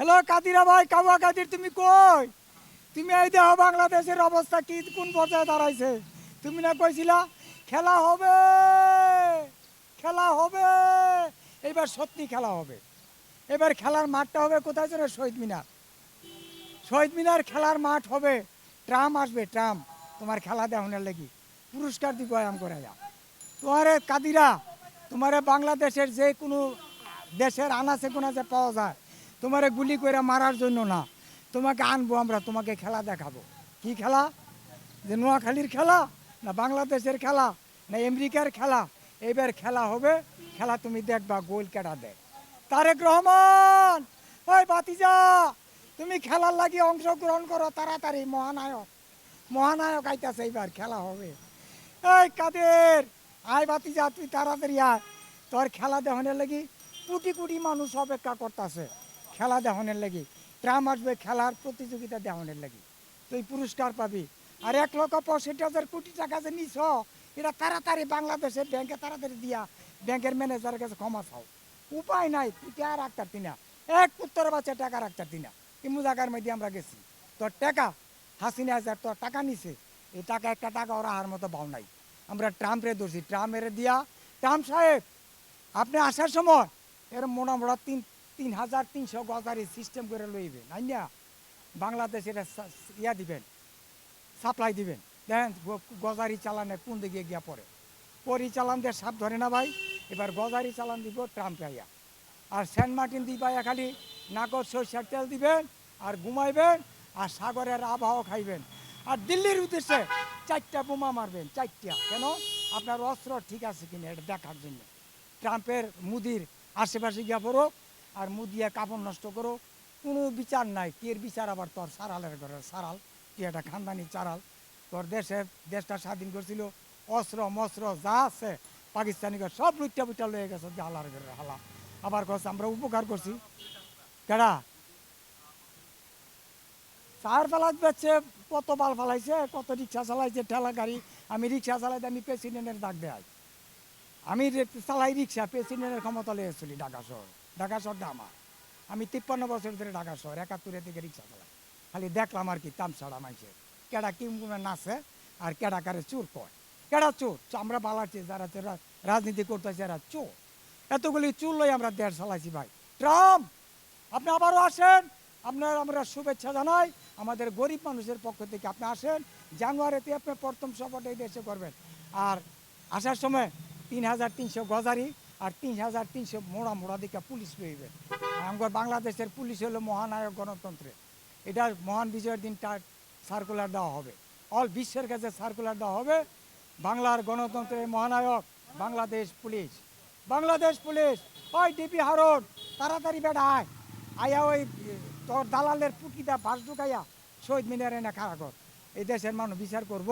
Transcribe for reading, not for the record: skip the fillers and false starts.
Hello কাদিরা ভাই, কাবা কাদির, তুমি কই? তুমি এই দেহ বাংলাদেশের অবস্থা কি কোন পর্যায়ে দাঁড়াইছে? তুমি না কইছিলা খেলা হবে, খেলা হবে। এবার সত্যি খেলা হবে। এবার খেলার মাঠটা হবে কোথায় যেন? শহীদ মিনার। শহীদ মিনার খেলার মাঠ হবে। ট্রাম আসবে, ট্রাম তোমার খেলা দেখানোর লাগি পুরস্কার দিব আয়াম করে যা। তোমারে কাদিরা, তোমারে বাংলাদেশের যে কোনো দেশের আনাচে কোনাচে পাওয়া যায়, তোমারে গুলি করে মারার জন্য না, তোমাকে আনবো আমরা, তোমাকে খেলা দেখাবো। কি খেলা? যে নোয়াখালীর খেলা, না বাংলাদেশের খেলা, না আমেরিকার খেলা? এবার খেলা হবে। খেলা তুমি দেখবা গোল কেটা দেয় তারেক রহমান। ওই বাতিজা, তুমি খেলার লাগি অংশগ্রহণ করো তাড়াতাড়ি। মহানায়ক, মহানায়ক আইতাছে, এইবার খেলা হবে। এই কাদের, আয় বাতিজা, তুই তাড়াতাড়ি আয়। তোর খেলা দেখানোর লাগি কোটি কোটি মানুষ অপেক্ষা করতেছে খেলা দেখানোর লাগি। ট্রাম আসবে খেলার প্রতিযোগিতা দেখানোর লাগি, তুই পুরস্কার পাবি। আর 1,65,000 কোটি টাকা যে নিছ, এটা তাড়াতাড়ি বাংলাদেশের ব্যাংকে তাড়াতাড়ি দিয়া ব্যাংকের ম্যানেজারের কাছে ক্ষমা চাও। উপায় নাই, তুই টাকা রাখতারতি না। এক পুত্তর বাচ্চা টাকা রাখতারতি না। ইমু জায়গার মধ্যে আমরা গেছি, তোর টাকা হাসিনা হাজার তোর টাকা নিছে, এই টাকা একটা টাকা ওরা আর মতো বাউ নাই। আমরা ট্রাম্পরে ধরছি, ট্রাম্পের দিয়া, ট্রাম্প সাহেব আপনি আসার সময় এর মোটামোটা 3,300 গজারি সিস্টেম করে লইবে নাই না, বাংলাদেশ এটা ইয়া দিবেন, সাপ্লাই দিবেন। দেখেন গজারি চালানে কোন দিকে গিয়া পড়ে। পরিচালান দিয়ে সাপ ধরে না ভাই। এবার গজারি চালান দিব ট্রাম্প আইয়া। আর সেন্ট মার্টিন দিবাইয়া খালি নাগর সরষের তেল দিবেন আর ঘুমাইবেন আর সাগরের আবহাওয়া খাইবেন। আর দিল্লির উদ্দেশ্যে 4টা বোমা মারবেন, 4টা। কেন? আপনার অস্ত্র ঠিক আছে কিনা এটা দেখার জন্য। ট্রাম্পের মুদির আশেপাশে গিয়া পড়ো আর মুদিয়া কাপড় নষ্ট করো, কোনো বিচার নাই। কির বিচার আবার তোর সারালের ঘরের সারাল, তুই একটা খানদানি চারাল। তোর দেশটা স্বাধীন করছিল, অস্ত্র মস্ত্র যা আছে পাকিস্তানি সব লুইটা বুইটা লয়ে গেছে হালার ঘরের হালা। আবার কছে আমরা উপকার করছি। কেডা চার ফেলা বেচছে, কত বাল ফালাইছে, কত রিক্সা চালাইছে, ঠেলা গাড়ি। আমি রিক্সা চালাইতে আমি প্রেসিডেন্টের ডাক দেয়। আমি চালাই রিক্সা, প্রেসিডেন্টের ক্ষমতা লেগেছিলি ঢাকা শহর। ঢাকা শহরটা আমার। আমি 53 বছর ধরে ঢাকা শহর 71 থেকে রিক্সা চালাই। খালি দেখলাম আর কি তামসাড়া মাইছে, কেডা কিম নাচে আর কেডা কারে চোর কয়। কেডা চোর? আমরা বালাচ্ছি যারা রাজনীতি করতেছে এরা চোর। এতগুলি চুর লই আমরা দেড় চালাইছি ভাই। ট্রাম্প আপনি আবারও আসেন, আপনার আমরা শুভেচ্ছা জানাই আমাদের গরিব মানুষের পক্ষ থেকে। আপনি আসেন, জানুয়ারিতে আপনি প্রথম সফরটা এই দেশে করবেন। আর আসার সময় 3,300 গজারি আর 3,300 মোড়া মোড়া দিকে পুলিশ লইবেন। আমার বাংলাদেশের পুলিশ হলো মহানায়ক গণতন্ত্রে। এটা মহান বিজয়ের দিন সার্কুলার দেওয়া হবে, অল বিশ্বের কাছে সার্কুলার দেওয়া হবে। বাংলার গণতন্ত্রের মহানায়ক বাংলাদেশ পুলিশ। বাংলাদেশ পুলিশ, ওই ডিপি হারুন তাড়াতাড়ি বেটা আয়। আয়া ওই তোর দালালের পুটকিটা বাস ঢুকাইয়া শহীদ মিনারে না খাড়া কর। এই দেশের মানুষ বিচার করবো।